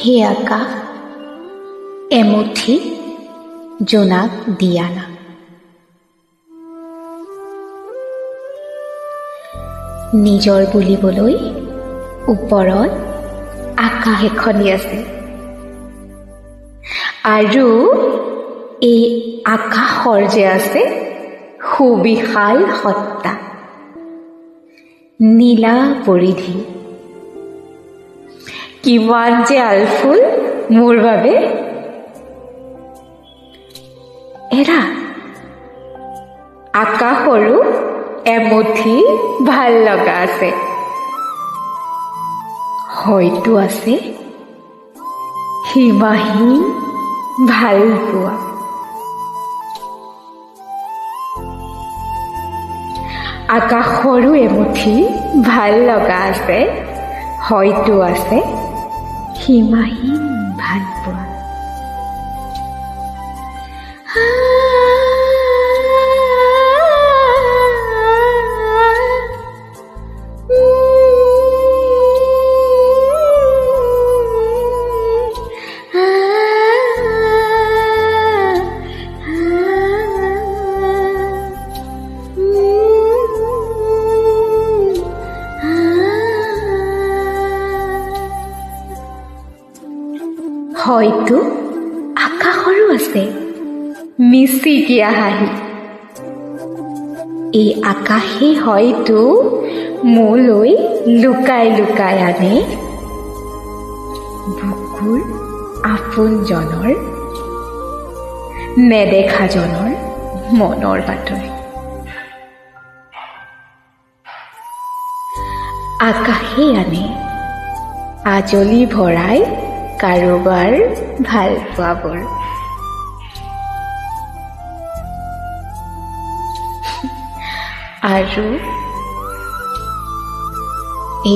হে আকাশ এমুঠি জোনাক দিয়া না। নিজৰ বুলিবলৈ ওপৰত আকাশ এখনি আছে আৰু এই আকাশৰ যে আছে সুবিশাল সত্তা, নীলা পৰিধি। কিমান যে আলফুল মোৰ বাবে। এৰা আকাশৰো এমুঠি ভাল লগা আছে, হয়তো আছে সীমাহীন ভাল পোৱা। আকাশৰো এমুঠি ভাল লগা আছে, হয়তো আছে সীমাহীন ভাল পোৱা। হয়তো আকাশৰো আছে মিচিকিয়া হাঁহি। এই আকাশে হয়তো মোলৈ লুকাই লুকাই আনে বুকুৰ আপোনজনৰ, নেদেখাজনৰ মনৰ বাতৰি। আকাশে আনে আজলি ভৰাই কাৰোবাৰ ভাল পোৱাবোৰ। আৰু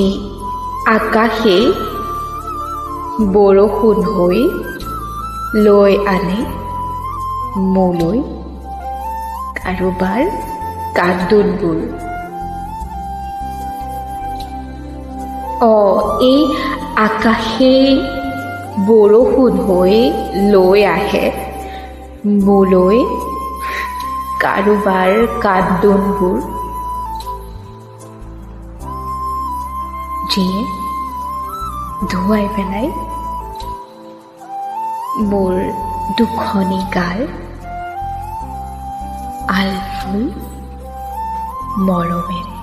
এই আকাশে বৰষুণ হৈ লৈ আনে মোলৈ কাৰোবাৰ কান্দোনবোৰ। এই আকাশে বৰষুণ হৈ লৈ আহে মোলৈ কাৰোবাৰ কান্দোনবোৰ, যিয়ে ধুৱাই পেলাই মোৰ দুখনি গাল আলফুল মৰমেৰে।